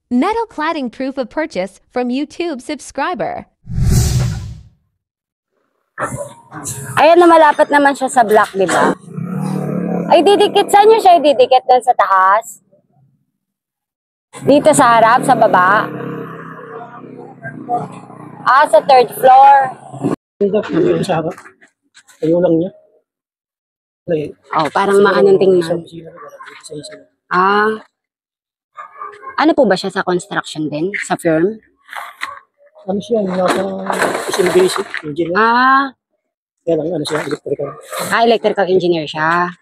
Metal cladding proof of purchase from YouTube subscriber. Ayan na, malapit naman siya sa block, di ba? Ay, didikit. Saan nyo siya ididikit? Doon sa taas? Dito sa harap, sa baba? Sa third floor. Dito sa harap. Ayaw lang niya. Oh, parang maanong tingnan. Ano po ba siya sa construction din? Sa firm? Ano siya? Nasa basic engineer. Kaya lang, ano siya? Electrical. Electrical engineer siya.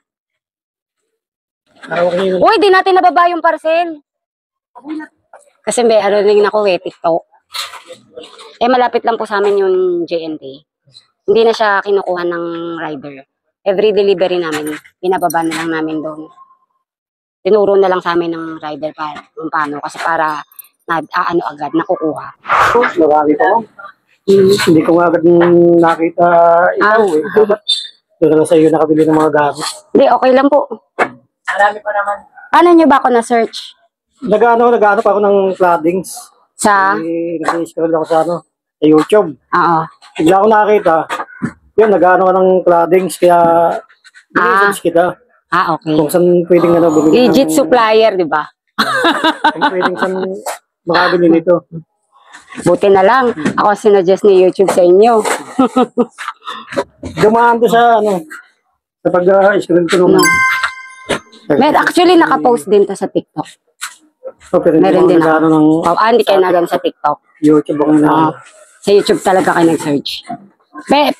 Kanina. Uy, di natin nababa yung parcel. Kasi may ano rin ako TikTok. Malapit lang po sa amin yung JNT. Hindi na siya kinukuha ng rider. Every delivery namin, pinababa na lang namin doon. Tinuro na lang sa amin ng rider kung paano. Kasi para agad, nakukuha. Marami pa ako. Hindi ko nga agad nakita ikaw eh. Doon na sa iyo nakabili ng mga gamit. Hindi, okay lang po. Marami pa naman. Paano nyo ba ako na-search? Nag-ano pa ako ng claddings. Sa? Nag-scroll ako sa sa YouTube. Oo. Bigla ko nakakita. Yun, nag-ano ka ng claddings, kaya i-search kita. Okay. Kung saan pwedeng bumili. Legit supplier, di ba? Kung pwedeng saan makabili nito. Buti na lang. Ako sinuggest ni YouTube sa inyo. Dumaan to sa sa pag-scroll ko nung... Actually, nakapost din to sa TikTok. Pero meron din ako. Hindi kayo na sa TikTok. YouTube ako na. Sa YouTube talaga kayo nag-search.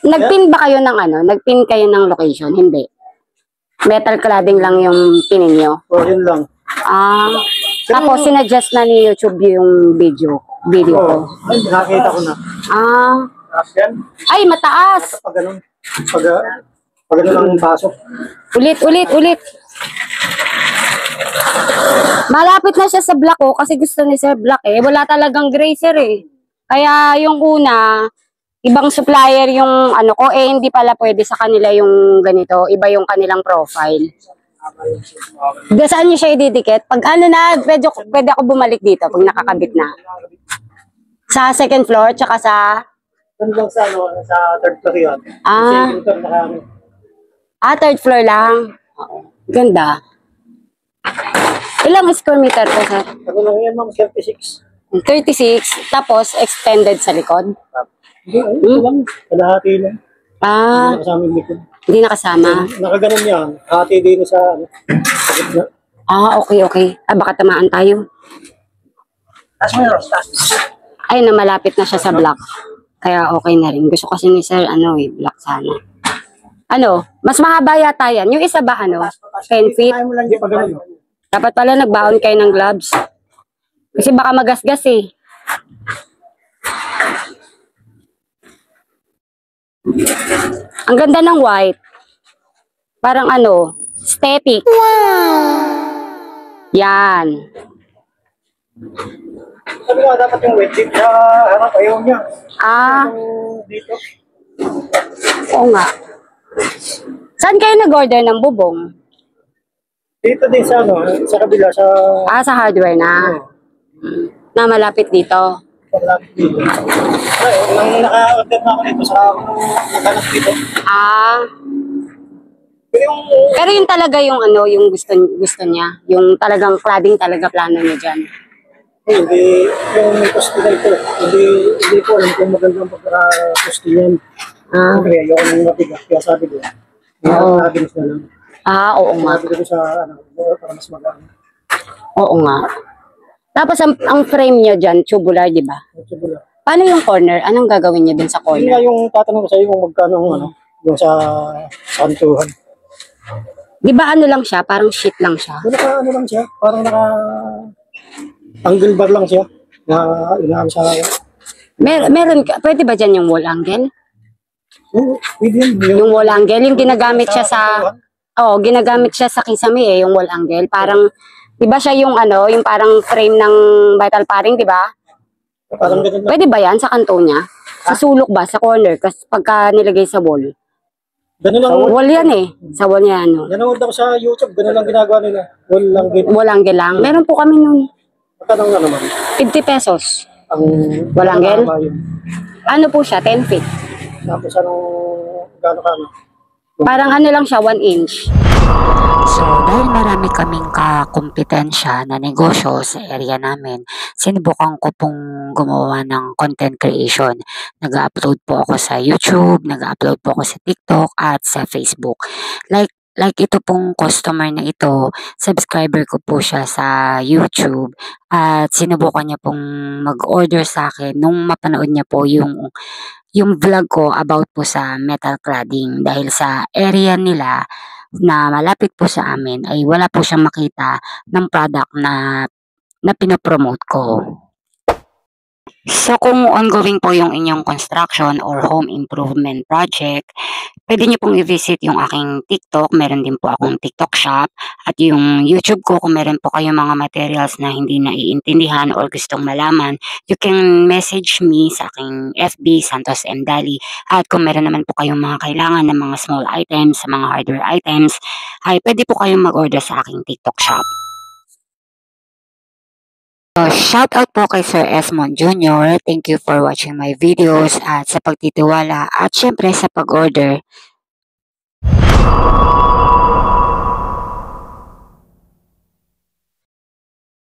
Nagpin ba kayo ng Nagpin kayo ng location? Hindi. Metal cladding lang yung pinin nyo? Yun lang. Tapos sinuggest na ni YouTube yung video ko. Ay, nakakita ko na. Ay, mataas. Pag ganun lang pasok. Ulit. Malapit na siya sa block kasi gusto ni Sir Block wala talagang gray sir Kaya yung una, ibang supplier yung hindi pala pwede sa kanila yung ganito. Iba yung kanilang profile. Saan niyo siya ididikit? Pag pwede ako bumalik dito pag nakakabit na. Sa second floor, tsaka sa... Doon lang sa third floor yun. Third floor lang. Ganda. Ilang square meter po, sir? Ako lang yan, ma'am, 36. 36, tapos extended sa likod? Hindi, lang. Kalahati lang. Hindi nakasama yung likod. Hindi nakasama? Nakaganon yan. Hati din sa gitna. Okay. Baka tamaan tayo. Ay, malapit na siya sa block. Kaya okay na rin. Gusto kasi ni sir, block sana. Mas mahaba yata yan. Yung isa ba, 10 feet? Dapat pala nagbaon kayo ng gloves. Kasi baka magasgas Ang ganda ng white. Parang aesthetic. Yan. Sabi nga, dapat yung wet dip sa harap, ayaw niya. Dito. Oo nga. Saan kayo nag-order ng bubong? Dito din sa sa kabila sa... Sa hardware na. Na malapit dito. Malapit dito. Nang naka-order na ako dito sa nakanak dito. Pero yun talaga yung yung gusto niya. Yung talagang cladding talaga plano niya dyan. Hindi, yung may costume ito. Hindi ko alam kung magandang pagka-costume yan. Siyempre, ayoko nang mabigat. Kaya sabi ko, nakaginis na lang. Oo nga. Sabi ko sa para mas magaan. Oo nga. Tapos ang frame niyo dyan, tubular, di ba? Tubular. Paano yung corner? Anong gagawin niyo dun sa corner? Hindi nga yung tatanong ko sa iyo kung magkano yung sa santuhan. Di ba lang siya? Parang sheet lang siya? Lang siya. Parang angle bar lang siya. Inaano sa... Meron ka? Pwede ba dyan yung wall angle? Pwede yun. Yung wall angle, yung ginagamit siya sa... ginagamit siya sa kisame yung wall angle. Parang, di ba siya yung yung parang frame ng vital paring, di ba? Parang ganun lang. Pwede ba yan sa kanto niya? Sa sulok ba? Sa corner? Kasi pagka nilagay sa wall. Ganun lang. Sa wall yan Sa wall niya Nanood ako sa YouTube. Ganun lang ginagawa nila. Wall angle. Wall angle lang. Meron po kami nun. Magkano nga naman? 50 pesos. Ang Walang gel? mahaba yun. Ano po siya? 10 feet. Tapos anong gano'n? Parang ano lang siya, 1 inch. So, dahil marami kaming kakumpetensya na negosyo sa area namin, sinubukan ko pong gumawa ng content creation. Nag-upload po ako sa YouTube, nag-upload po ako sa TikTok at sa Facebook. Like ito pong customer na ito, subscriber ko po siya sa YouTube at sinubukan niya pong mag-order sa akin nung mapanood niya po yung vlog ko about po sa metal cladding dahil sa area nila na malapit po sa amin ay wala po siyang makita ng product na pinopromote ko. So kung ongoing po yung inyong construction or home improvement project, pwede niyo pong i-visit yung aking TikTok. Meron din po akong TikTok shop at yung YouTube ko kung meron po kayong mga materials na hindi naiintindihan or gustong malaman, you can message me sa aking FB, Santos M. Dali. At kung meron naman po kayong mga kailangan ng mga small items, sa mga hardware items, ay pwede po kayong mag-order sa aking TikTok shop. So, shout out po kay Sir Esmond Jr. Thank you for watching my videos at sa pagtitiwala at syempre sa pag-order.